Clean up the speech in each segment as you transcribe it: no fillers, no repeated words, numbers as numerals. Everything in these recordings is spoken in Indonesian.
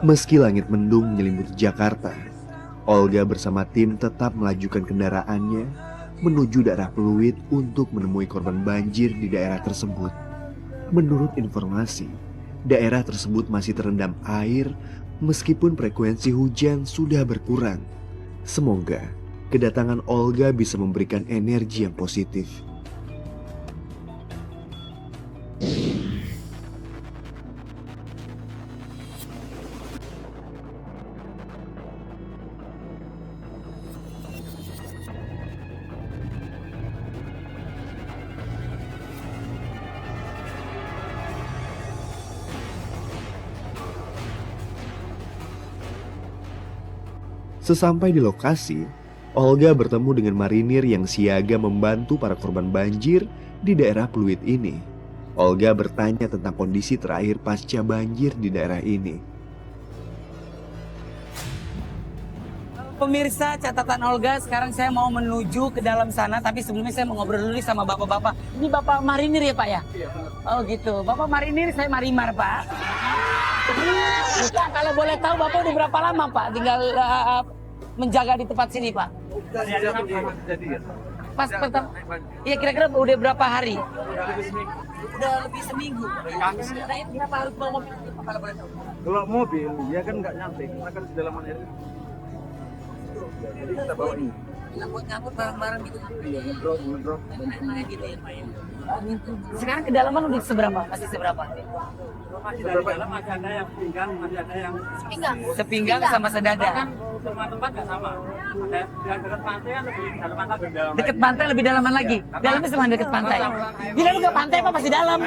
Meski langit mendung menyelimuti Jakarta, Olga bersama tim tetap melajukan kendaraannya menuju daerah Pluit untuk menemui korban banjir di daerah tersebut. Menurut informasi, daerah tersebut masih terendam air meskipun frekuensi hujan sudah berkurang. Semoga kedatangan Olga bisa memberikan energi yang positif. Sesampai di lokasi, Olga bertemu dengan marinir yang siaga membantu para korban banjir di daerah Pluit ini. Olga bertanya tentang kondisi terakhir pasca banjir di daerah ini. Pemirsa catatan Olga, sekarang saya mau menuju ke dalam sana, tapi sebelumnya saya mau ngobrol dulu sama bapak-bapak. Ini bapak marinir ya Pak ya? Iya. Oh gitu, bapak marinir, saya marimar Pak. Pak, kalau boleh tahu bapak udah berapa lama Pak tinggal menjaga di tempat sini Pak? Pas pertama, ya kira-kira udah berapa hari? Udah lebih seminggu. Nah, ini kenapa harus bawa mobil Pak, kalau boleh tahu? Kalau mobil, ya kan nggak nyampe, karena kan di dalam air. Jadi kita bawa ini. Ngangkut barang-barang gitu. Iya, ngedrop. Gitu ya Pak ya. Sekarang kedalaman udah seberapa? Masih seberapa? Masih dari dalam masih ada yang pinggang, masih ada yang Sepinggang sama sedada. kan semua tempat nggak sama. Ada yang dekat pantai kan lebih dalaman lebih dalam. Deket pantai lebih dalaman lagi. Dalamnya cuma deket pantai. Di dalam nggak pantai apa masih dalam?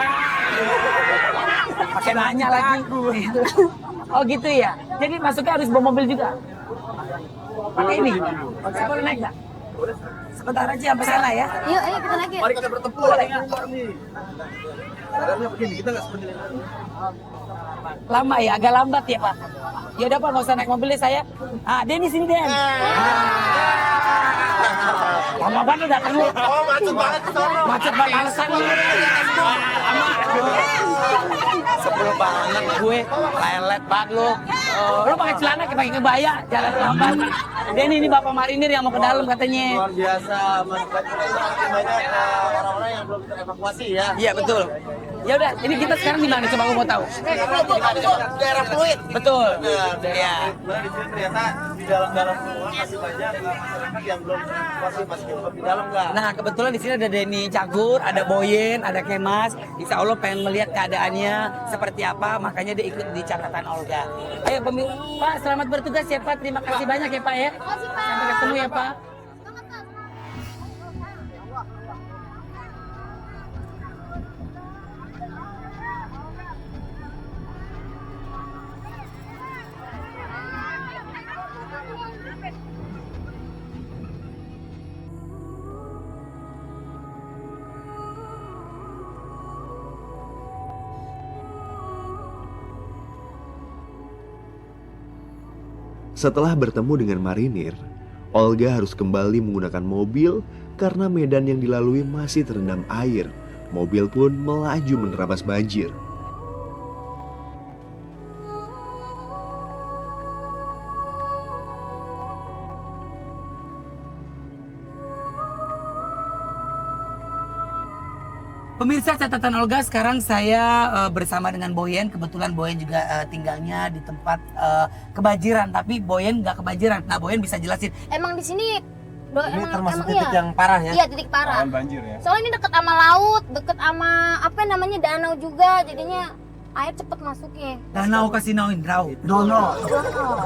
Pakai nanya lagi. Oh gitu ya. Jadi masuknya harus bawa mobil juga. Pakai ini. Saya boleh naik nggak? Sebentar aja sampai sana ya. Yuk, ayo kita naik. Mari kita bertempur nih. Caranya begini, kita nggak seperti ini. Lama ya, agak lambat ya Pak. Ya udah Pak, nggak usah naik mobilnya saya. Ah, Denny sini Den. Lama banget datang lu. Oh, macet banget ke sono. Macet banget alasan lu. Sebel banget gue, lelet banget lu. Lu pakai celana kayak pakai kebaya, jalan lambat. Denny ini bapak marinir yang mau ke dalam katanya. Luar biasa, Mas. Banyak orang-orang yang belum terevakuasi ya. Iya betul. Ya udah, ini kita sekarang di mana? Coba aku mau tahu. Daerah Pluit. Betul. Iya. Di sini ternyata di dalam rumah masih banyak masyarakat yang belum masih belum di dalam nggak. Nah kebetulan di sini ada Denny Cagur, ada Boyen, ada Kemas. Insya Allah pengen melihat keadaannya seperti apa, makanya dia ikut di catatan Olga. Ayo Pak, selamat bertugas ya Pak. Terima kasih banyak ya Pak ya. Sampai ketemu ya Pak. Setelah bertemu dengan marinir, Olga harus kembali menggunakan mobil karena medan yang dilalui masih terendam air. Mobil pun melaju menerabas banjir. Pemirsa catatan Olga, sekarang saya bersama dengan Boyen. Kebetulan Boyen juga tinggalnya di tempat kebanjiran, tapi Boyen nggak kebanjiran. Nah, Boyen bisa jelasin. Emang di sini Ini termasuk emang titik iya. yang parah ya. Iya, titik parah. Rawan banjir ya. Soalnya ini deket sama laut, deket sama apa namanya danau juga, jadinya air cepet masuknya. Danau kasih nauin, Rau. Dono.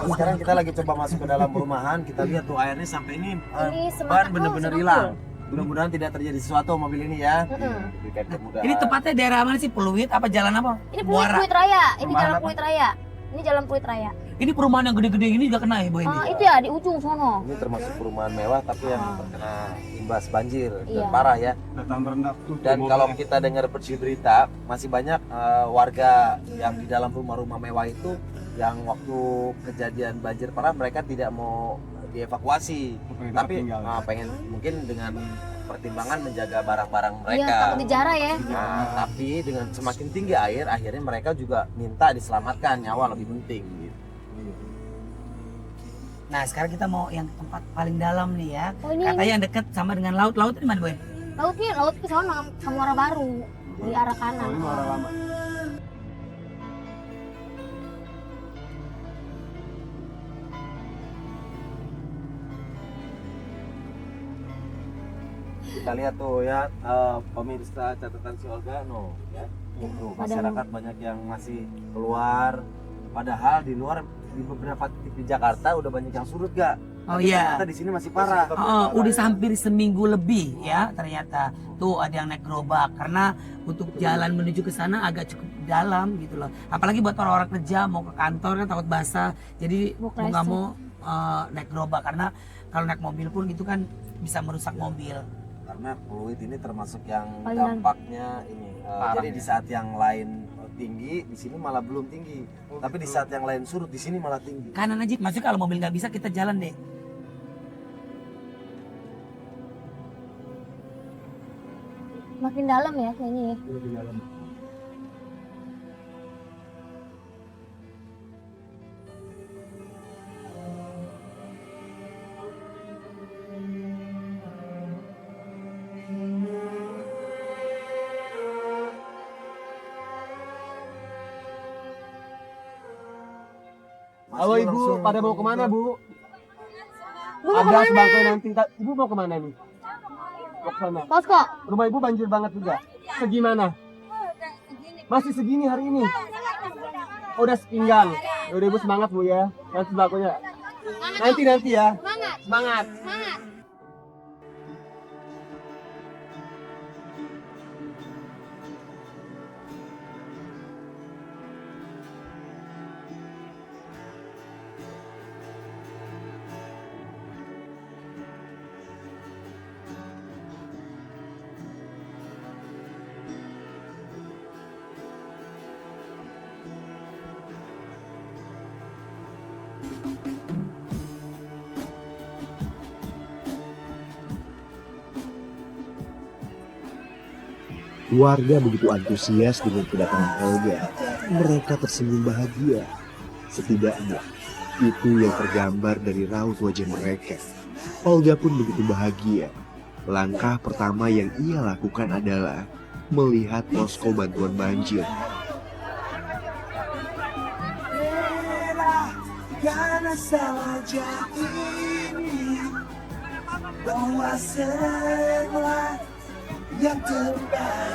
Sekarang kita lagi coba masuk ke dalam perumahan, kita lihat tuh airnya sampai ini Ini semangat ban tuh, bener-bener semangat hilang. Mudah-mudahan tidak terjadi sesuatu mobil ini ya. Berikan kemudahan. Ini tepatnya daerah mana sih? Pluit apa jalan apa? Ini Pluit Raya, ini Perumahan jalan apa? Pluit Raya. Ini jalan Pluit Raya. Ini perumahan yang gede-gede ini juga kena ya, Boyen? Itu ya di ujung sono. Ini termasuk perumahan mewah tapi yang terkena imbas banjir dan Iya. parah ya. Dan kalau kita dengar berita masih banyak warga yang di dalam rumah-rumah mewah itu yang waktu kejadian banjir parah mereka tidak mau dievakuasi, tapi pengen mungkin dengan pertimbangan menjaga barang-barang Iya, mereka. takut dijarah ya. Nah, tapi dengan semakin tinggi air, akhirnya mereka juga minta diselamatkan, nyawa lebih penting. Gitu. Nah sekarang kita mau yang tempat paling dalam nih ya. Oh, ini Katanya yang dekat sama dengan laut. Laut di mana Boy? laut ke sana ke Muara Baru di arah kanan. Oh, ini Muara Lama. Kita lihat tuh ya, pemirsa catatan si Olga, no, ya. Tuh, masyarakat banyak yang masih keluar. Padahal di luar di beberapa titik di Jakarta udah banyak yang surut gak? Oh Tapi iya. ternyata di sini masih parah. Udah hampir seminggu lebih ya ternyata. Tuh ada yang naik gerobak karena untuk jalan menuju ke sana agak cukup dalam gitu loh. Apalagi buat orang-orang kerja mau ke kantor kan takut basah. Jadi mau nggak mau naik gerobak karena kalau naik mobil pun gitu kan bisa merusak mobil. Karena fluid ini termasuk yang Paling dampaknya ini. Jadi di saat yang lain tinggi, di sini malah belum tinggi. Tapi di saat yang lain surut, di sini malah tinggi. Kanan aja, maksudnya kalau mobil nggak bisa kita jalan deh. Makin dalam ya kayaknya ya. Halo Ibu, pada mau kemana Bu? Bu mau Ada kemana? sebangkai nanti. Ibu mau kemana nih? Mau ke sana. Posko. Rumah Ibu banjir banget juga. Segimana? Masih segini hari ini? Oh, udah sepinggang. Ya udah Ibu semangat Bu ya. Nanti sembakonya. Nanti ya. Semangat, Semangat. semangat. Warga begitu antusias dengan kedatangan Olga. Mereka tersenyum bahagia. Setidaknya, itu yang tergambar dari raut wajah mereka. Olga pun begitu bahagia. Langkah pertama yang ia lakukan adalah melihat posko bantuan banjir. Karena salah ini bahwa semua yang terbaik